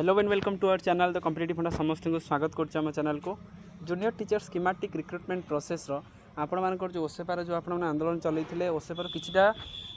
Hello and welcome to our channel the competitive funda समस्त को स्वागत करछे हम चैनल को junior teacher schematic recruitment process रो आपण मानकर जो ओसेपार जो आपण आंदोलन चलैथिले ओसेपार किछिटा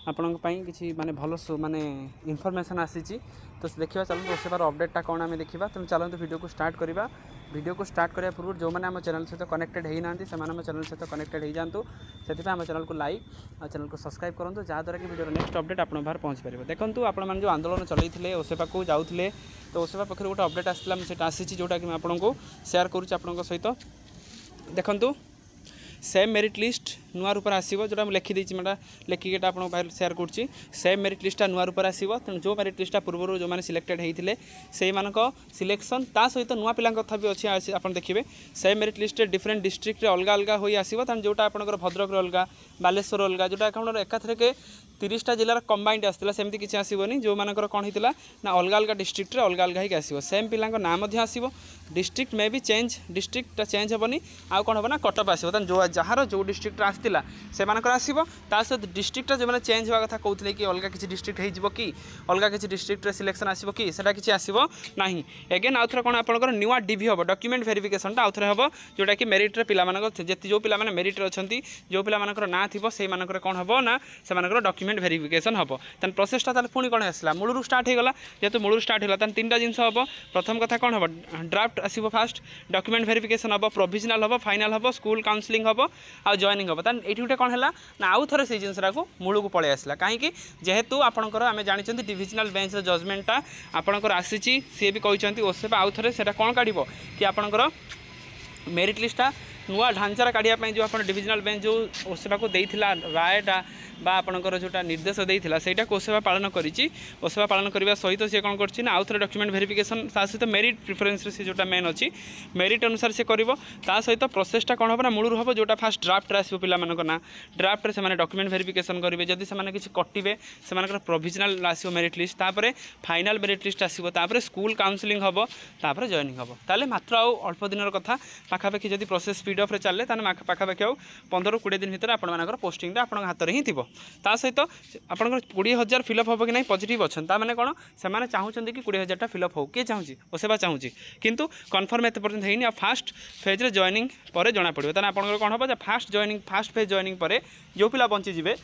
आपण किछि माने भलो माने इनफॉरमेशन आसीची तो देखिबा चलो ओसेपार अपडेटटा कोन आमे देखिबा तो चलंतु वीडियो को स्टार्ट करिबा। वीडियो को स्टार्ट करिया पूर्व जो मैंने आम चैनल सहित कनेक्टेड होई नांती से आम चैनल सहित कनेक्टेड हो जातु से आम चैनल को लाइक और चैनल को सब्सक्राइब करूँ जहाँद्वारा कि वीडियो नेक्स्ट अपडेट आप बाहर पहुँच पारे। देखो आप जो आंदोलन चलते ओसेपा को जाऊे तो ओसेपा पक्ष गोटे अपडेट आसला मुझे आसी जोटा कि आपको शेयर करुँच सहित। देखूँ सेम मेरिट लिस्ट नुआ रूप आसो जोटा लिखिदी मैं लिखिक आप शेयर करुँची सेम मेरिट लिस्टा नुआ रूप आसो तेणु जो मेरिट लिस्टा पूर्व जो मैंने सिलेक्टेड होते से सिलेक्शन ता सहित नुआ पिला कथा भी अच्छी आप देखिए same merit list different district अलग अलग हो आसो तेणु जोटा आपंकर भद्रक अलग बालेश्वर अलग जोटा आप एकाथर के 30टा जिलार कंबाइंड आसला सेमती किसी आसोनी जो मानकर कौन होता ना अलग अलग डिस्ट्रिक्ट अलग अलग ही आसो सेम पिला नाम आसो डिस्ट्रिक्ट मे भी चेंज डिस्ट्रिक्ट चेंज हेनी आउ कौन हम ना कटअप आसो जो जार जो डिस्ट्रिक्ट आसला से आसो सहित डिस्ट्रिक्ट जो मैंने चेंज होगा कथा कहते कि अलग किसी डिस्ट्रिक्ट हो कि अलग किसी डिस्ट्रिक्ट सिलेक्शन आसो कि किसी आसो ना एगेन आउ थे कौन आप नुआ डीवी हम डॉक्यूमेंट वेरिफिकेशन आउ थे हम जोटा कि मेरिट्रे पे जो पिला मेरिट्रे अच्छा जो पिला ना थी से कौन हम ना से डॉक्यूमेंट वेरिफिकेशन हम तेन प्रोसेसटा पुणी कौन आसला मूलू स्टार्ट होगा जेहतु मूलू स्टार्ट होगा तीन जिन हम प्रथम कथा कौन हम ड्राफ्ट आसो फास्ट डॉक्यूमेंट वेरिफिकेशन हम प्रोविजनल हम फाइनाल हम स्कूल काउंसलिंग हम आ जॉइनिंग हम तेन ये गोटे कौन है ना आउ थे से जिनसा को मूल को पलि आसला कहीं जेहेतु आपंकर आम जानते डिविजनल बेंच जजमेंटा आपंकर आसी सी भी कहते ओसेपा आउ थे से कौन काढ़ कि आपंकर मेरिट लिस्टा नुआ ढांचार काढ़ापी जो आप डिविजनल बेंच जो ओसेपा को देता रायटा बा आपंकर जोटा निर्देश देता से ओसेपा पालन करी ओसेपा पालन करने सहित सी कौन कर आउ थे डॉक्यूमेंट वेरिफिकेशन सहित मेरिट प्रिफरेन्स से जोटा मेन अच्छी मेरिट अनुसार से कर सहित प्रोसेसटा कौन हम ना मूल हम जोटा फास्ट ड्राफ्ट आसो पिला ना ड्राफ्ट से डॉक्यूमेंट वेरिफिकेशन करेंगे जदि से किसी कटे से प्रोविजनल आसो मेरिट लिस्ट तापर फाइनाल मेरिट लिस्ट आसो स्कूल काउंसलिंग हम तापर जॉइनिंग हम ताले मात्र आउ अल्प दिन कथा पाखापाखि जब प्रोसेस स्पीड अफ्रे चले पाखापाखि आउ 15-20 दिन भितर आपर पोस्टिंग आप हाथ में ही थी सहित आप 20,000 फिलअप हम कि नहीं पॉजिटिव अच्छा मैंने कौन से चाहते कि 20,000 फिलअप हो किए चाहूँगी ओसेपा चाहूँगी किंतु कन्फर्म एत पर्यंत होनी फास्ट फेज्रे जॉइनिंग पर जना पड़ो आप कौन हम फास्ट फेज जॉइनिंग पर जो पिला बंचीजे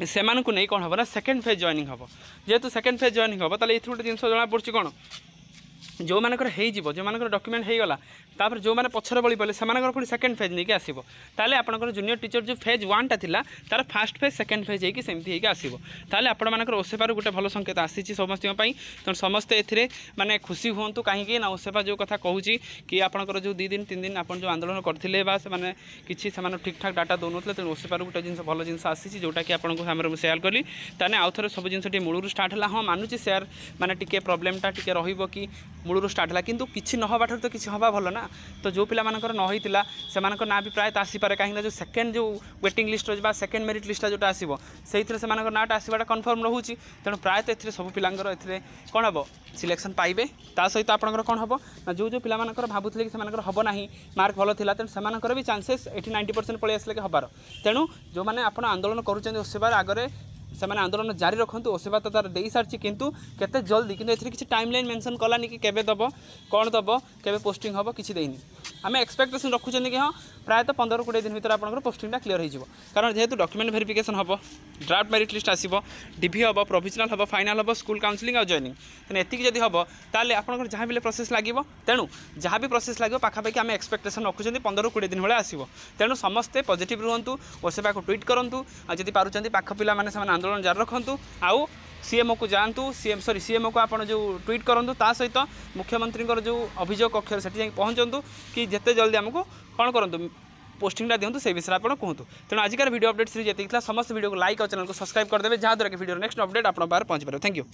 से नहीं कौन हम ना सेकेंड फेज जॉइनिंग हम जेहेतु सेकेंड फेज जॉइनिंग हम ताले गोटे जिन जना पड़ी कौन जो मानकर जो मानकर डॉक्यूमेंट हो गला तापर जो मैंने पछर बड़ी पड़े से पुणी सेकेंड फेज नहीं आसो ताले आपंकर जूनियर टीचर जो फेज 1टा थिला तार फास्ट फेज सेकेंड फेज होगी सेमती आसो ताले आपंकर ओसेपार गोटे भल संकेत आसी समस्त तेणु समस्ते ए माने खुशी हूँ कहीं ना ओसेपा जो कथा कहूँ कि आपंकर जो 2 दिन 3 दिन आप जो आंदोलन करते किसी ठीक ठाक डाटा दौन तेणु ओसेपार गोटे जिन भल जिन आसी जोटा कि आपको सामने सेयार कली ताने आउ थे सब जिन मूलू स्टार्ट है हाँ मानुची सेयार माने टिके प्रोब्लेमटा टिके रहिबो कि मूलू स्टार्ट है किंतु किसी न हवा तो किसी हवा भल ना तो जो पिला मानकर न होता से ना भी प्रायत आसीपे कहीं जो सेकेंड जो वेटिंग लिस्ट रहा सेकेंड मेरिट लिस्ट जोटा आसो से नाटा आसवाटा कन्फर्म रोचे तेणु प्रायत ए सब पिलांकर ए कौन हम सिलेक्शन पाइबे ता सहित आपंकर कौन हम ना जो पिला भावुले कि हम ना मार्क भल था तेणु से भी चांसेस 80-90% पलि आसले कि हबार तेणु जो मैंने आप आंदोलन करुँच ओसेपार आगे से आंदोलन जारी रखु ओसेपा तो तार दे सारी किंतु केते जल्दी किंतु एथिरे किसी टाइमलाइन मेंशन कलानी कि केबे दब कौन दब केबे पोस्टिंग हम किसी देनी आम एक्सपेक्टेशन रखुं कि हाँ प्रायतः 15-20 दिन भर आप पोस्टिंगटा क्लीयर हो कारण जेहेतु डॉक्यूमेंट वेरिफिकेशन हम ड्राफ्ट मेरिट लिस्ट आसो डीवी हम प्रोविजनल हम फाइनाल हम स्कूल काउंसलिंग और जॉइनिंग तेना एतिक जब हम ताले आपंकर जहाँ भी प्रोसेस लगे तेणु जहाँ भी प्रोसेस लगे पाखापाखि आम एक्सपेक्टेशन रखुं 15-20 दिन भाई आसो तेणु समस्ते पॉजिटिव रुहतु ओसेपा को ट्वीट करूँ जब पार्टी पाख पिला आंदोलन जारी रखु आउ सीएमओ को जातु सीएमओ को आप जो ट्वीट करूँ ता सहित मुख्यमंत्री जो अभियोग कक्ष से पहुँचतु कि जिते जल्दी आमको कौन करूँ पोस्टिंगटा दिंतु से विषय आप कहतु तेणु आजिकार वीडियो अपडेट सीरीज जी समस्त वीडियो को लाइक और चैनल को सब्सक्राइब करदे जहाँद्वारा कि वीडियो नेक्स्ट अपडेट आप पहुँच पारे। Thank you.